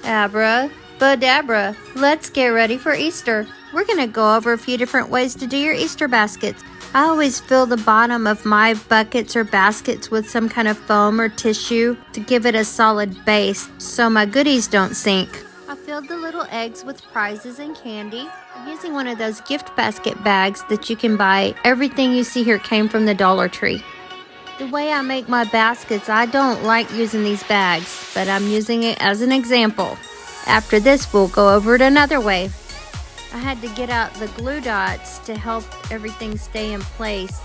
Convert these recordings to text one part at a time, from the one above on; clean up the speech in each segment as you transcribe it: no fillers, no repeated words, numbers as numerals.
Bowdabra, let's get ready for Easter. We're going to go over a few different ways to do your Easter baskets. I always fill the bottom of my buckets or baskets with some kind of foam or tissue to give it a solid base so my goodies don't sink. I filled the little eggs with prizes and candy. I'm using one of those gift basket bags that you can buy. Everything you see here came from the Dollar Tree. The way I make my baskets, I don't like using these bags, but I'm using it as an example. After this, we'll go over it another way. I had to get out the glue dots to help everything stay in place.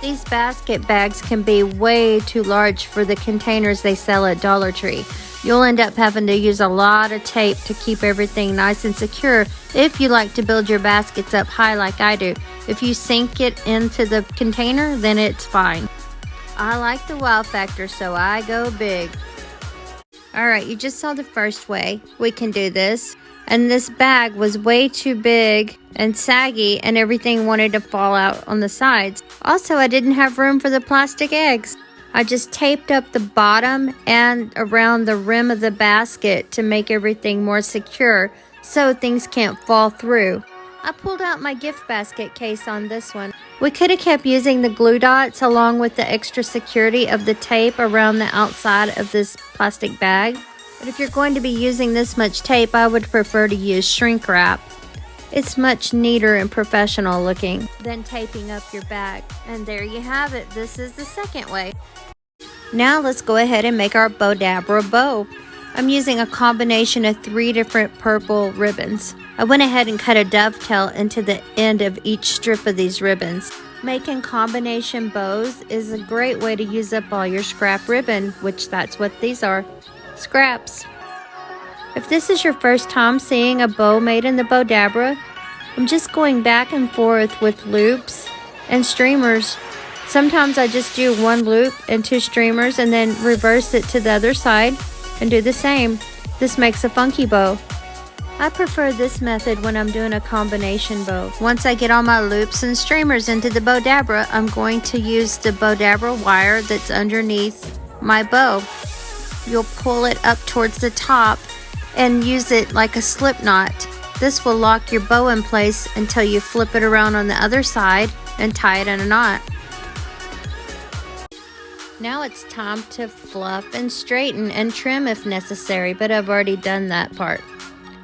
These basket bags can be way too large for the containers they sell at Dollar Tree. You'll end up having to use a lot of tape to keep everything nice and secure if you like to build your baskets up high like I do. If you sink it into the container, then it's fine. I like the wow factor, so I go big. Alright, you just saw the first way we can do this. And this bag was way too big and saggy and everything wanted to fall out on the sides. Also, I didn't have room for the plastic eggs. I just taped up the bottom and around the rim of the basket to make everything more secure so things can't fall through. I pulled out my gift basket case on this one. We could have kept using the glue dots along with the extra security of the tape around the outside of this plastic bag. But if you're going to be using this much tape, I would prefer to use shrink wrap. It's much neater and professional looking than taping up your bag. And there you have it. This is the second way. Now let's go ahead and make our Bowdabra bow. I'm using a combination of 3 different purple ribbons. I went ahead and cut a dovetail into the end of each strip of these ribbons. Making combination bows is a great way to use up all your scrap ribbon, which that's what these are. Scraps. If this is your first time seeing a bow made in the Bowdabra, I'm just going back and forth with loops and streamers. Sometimes I just do 1 loop and 2 streamers and then reverse it to the other side and do the same. This makes a funky bow. I prefer this method when I'm doing a combination bow. Once I get all my loops and streamers into the Bowdabra, I'm going to use the Bowdabra wire that's underneath my bow. You'll pull it up towards the top and use it like a slip knot. This will lock your bow in place until you flip it around on the other side and tie it in a knot. Now it's time to fluff and straighten and trim if necessary, but I've already done that part.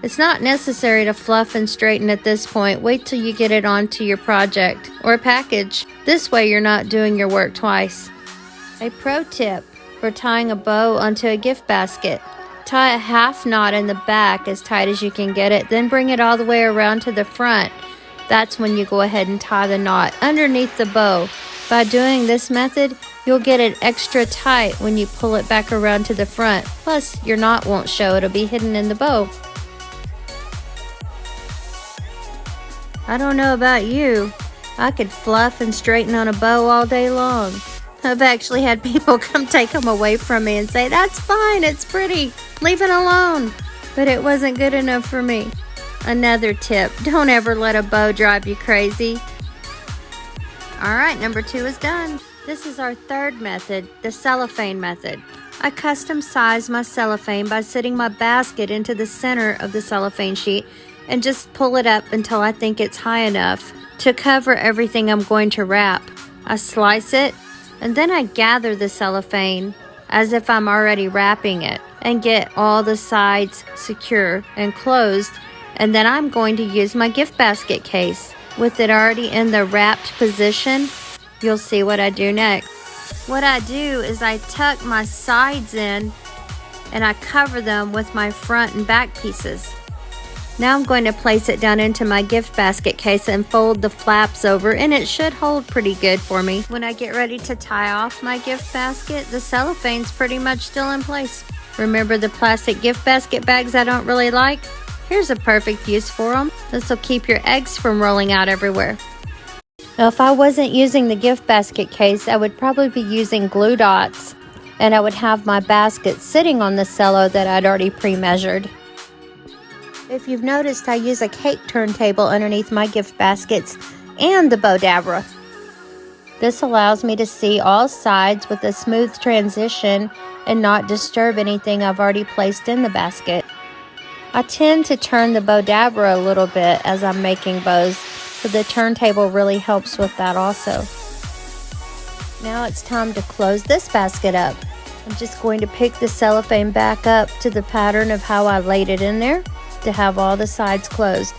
It's not necessary to fluff and straighten at this point. Wait till you get it onto your project or package. This way you're not doing your work twice. A pro tip for tying a bow onto a gift basket. Tie a half knot in the back as tight as you can get it, then bring it all the way around to the front. That's when you go ahead and tie the knot underneath the bow. By doing this method, you'll get it extra tight when you pull it back around to the front. Plus, your knot won't show, it'll be hidden in the bow. I don't know about you, I could fluff and straighten on a bow all day long. I've actually had people come take them away from me and say, "That's fine, it's pretty, leave it alone." But it wasn't good enough for me. Another tip, don't ever let a bow drive you crazy. Alright, number 2 is done. This is our third method, the cellophane method. I custom size my cellophane by sitting my basket into the center of the cellophane sheet and just pull it up until I think it's high enough to cover everything I'm going to wrap. I slice it and then I gather the cellophane as if I'm already wrapping it and get all the sides secure and closed, and then I'm going to use my gift basket case. With it already in the wrapped position, you'll see what I do next. What I do is I tuck my sides in and I cover them with my front and back pieces. Now I'm going to place it down into my gift basket case and fold the flaps over, and it should hold pretty good for me. When I get ready to tie off my gift basket, the cellophane's pretty much still in place. Remember the plastic gift basket bags I don't really like? Here's a perfect use for them. This will keep your eggs from rolling out everywhere. Now if I wasn't using the gift basket case, I would probably be using glue dots, and I would have my basket sitting on the cello that I'd already pre-measured. If you've noticed, I use a cake turntable underneath my gift baskets and the Bowdabra. This allows me to see all sides with a smooth transition and not disturb anything I've already placed in the basket. I tend to turn the Bowdabra a little bit as I'm making bows, so the turntable really helps with that also. Now it's time to close this basket up. I'm just going to pick the cellophane back up to the pattern of how I laid it in there to have all the sides closed.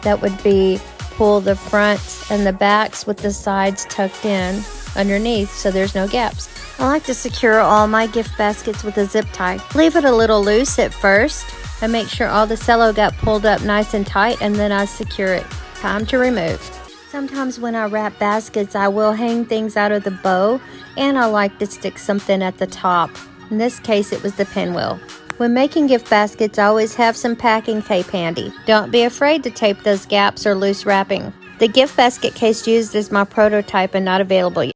That would be pull the fronts and the backs with the sides tucked in underneath so there's no gaps. I like to secure all my gift baskets with a zip tie. Leave it a little loose at first and make sure all the cello got pulled up nice and tight, and then I secure it. Time to remove. Sometimes when I wrap baskets, I will hang things out of the bow, and I like to stick something at the top. In this case, it was the pinwheel. When making gift baskets, I always have some packing tape handy. Don't be afraid to tape those gaps or loose wrapping. The gift basket case used is my prototype and not available yet.